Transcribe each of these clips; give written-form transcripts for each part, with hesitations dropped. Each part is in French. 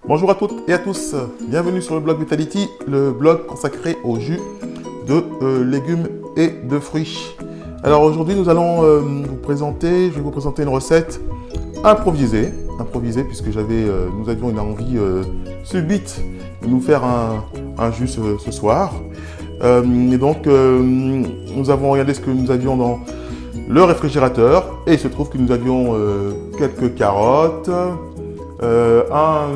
Bonjour à toutes et à tous, bienvenue sur le blog Vitality, le blog consacré au jus de légumes et de fruits. Alors aujourd'hui je vais vous présenter une recette improvisée puisque nous avions une envie subite de nous faire un jus ce soir. Et donc nous avons regardé ce que nous avions dans le réfrigérateur et il se trouve que nous avions quelques carottes, un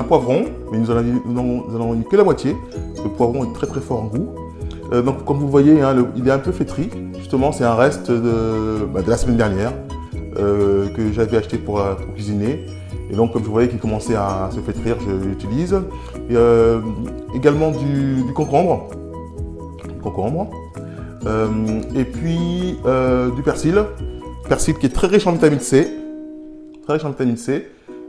poivron, mais nous en avons mis que la moitié, parce que le poivron est très très fort en goût. Donc comme vous le voyez, il est un peu flétri, justement c'est un reste de la semaine dernière que j'avais acheté pour cuisiner. Et donc comme je voyais qu'il commençait à se flétrir, je l'utilise. Également du concombre. Et puis du persil qui est très riche en vitamine C.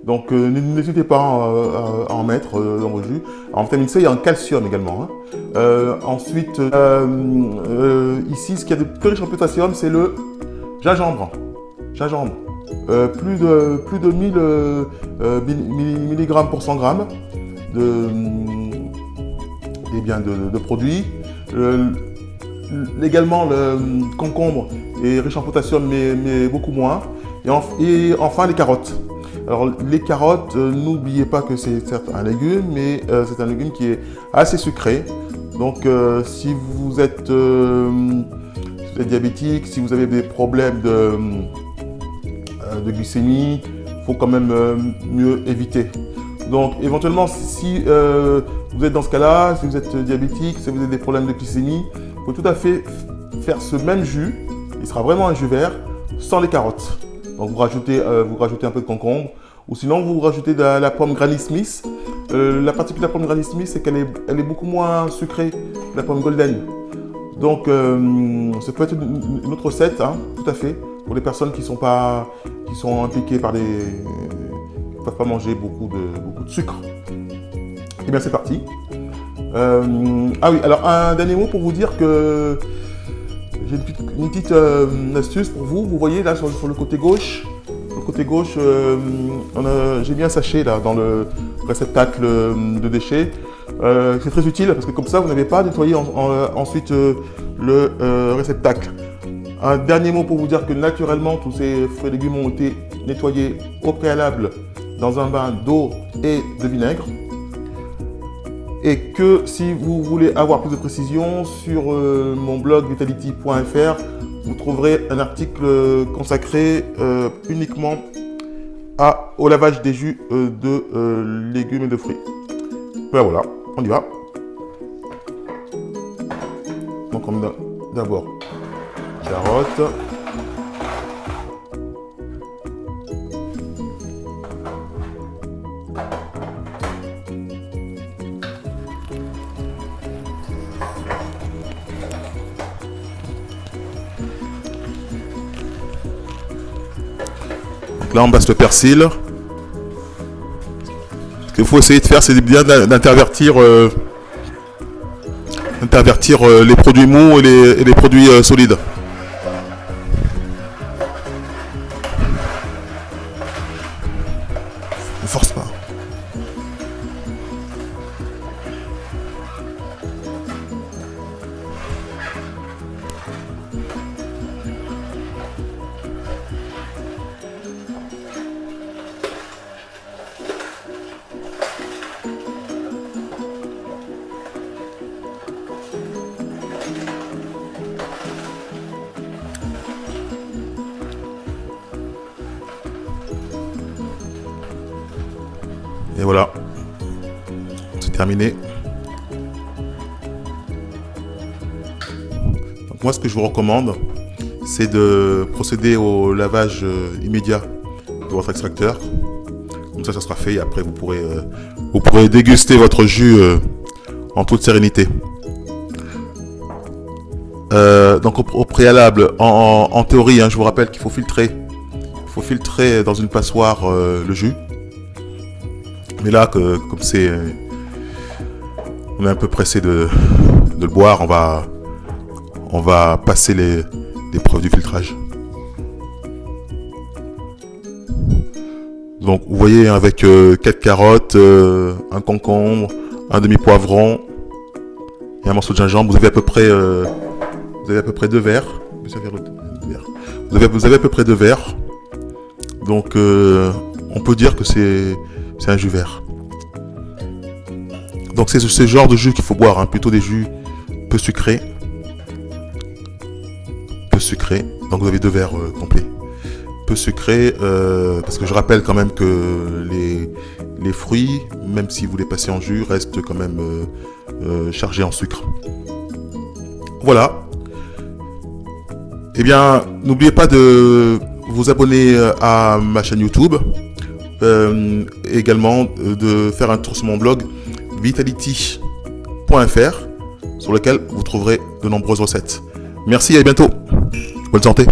Donc n'hésitez pas à en mettre dans vos jus. En vitamine C, il y a un calcium également. Ensuite, ici, ce qui est de plus riche en potassium, c'est le gingembre. Plus de 1000 mg pour 100 g de produits. Également, le concombre est riche en potassium, mais beaucoup moins. Et enfin, les carottes. Alors, les carottes, n'oubliez pas que c'est certes un légume, mais c'est un légume qui est assez sucré. Donc, si vous êtes diabétique, si vous avez des problèmes de glycémie, il faut quand même mieux éviter. Donc, éventuellement, si vous êtes dans ce cas-là, si vous êtes diabétique, si vous avez des problèmes de glycémie, il faut tout à fait faire ce même jus. Il sera vraiment un jus vert sans les carottes. Donc vous rajoutez un peu de concombre, ou sinon vous rajoutez de la pomme Granny Smith. La particularité de la pomme Granny Smith, c'est qu'elle est beaucoup moins sucrée que la pomme Golden. Donc ça peut être une autre recette, tout à fait, pour les personnes qui sont impliquées par qui ne peuvent pas manger beaucoup de sucre. Et bien c'est parti. Ah oui, alors un dernier mot pour vous dire que j'ai une petite astuce pour vous. Vous voyez là sur le côté gauche, j'ai mis un sachet là dans le réceptacle de déchets. C'est très utile parce que comme ça vous n'avez pas à nettoyer ensuite le réceptacle. Un dernier mot pour vous dire que naturellement tous ces fruits et légumes ont été nettoyés au préalable dans un bain d'eau et de vinaigre. Et que si vous voulez avoir plus de précisions, sur mon blog vitality.fr, vous trouverez un article consacré uniquement au lavage des jus de légumes et de fruits. Ben voilà, on y va. Donc on a d'abord carottes. Là, on passe le persil. Ce qu'il faut essayer de faire, c'est bien d'intervertir les produits mous et les produits solides. Ne force pas. Et voilà, c'est terminé. Donc moi, ce que je vous recommande, c'est de procéder au lavage immédiat de votre extracteur. Comme ça sera fait et après vous pourrez déguster votre jus en toute sérénité. Donc au préalable, en théorie, je vous rappelle qu'il faut filtrer. Il faut filtrer dans une passoire le jus. Mais là, comme on est un peu pressé de le boire, on va passer l'épreuve du filtrage. Donc vous voyez avec 4 carottes, un concombre, un demi-poivron et un morceau de gingembre, vous avez à peu près 2 verres. Vous avez à peu près 2 verres. Donc on peut dire que c'est un jus vert. Donc c'est ce genre de jus qu'il faut boire, hein, plutôt des jus peu sucrés. Donc vous avez 2 verres complets. Peu sucrés, parce que je rappelle quand même que les fruits, même si vous les passez en jus, restent quand même chargés en sucre. Voilà. Eh bien, n'oubliez pas de vous abonner à ma chaîne YouTube. Également de faire un tour sur mon blog vitality.fr sur lequel vous trouverez de nombreuses recettes. Merci et à bientôt. Bonne santé.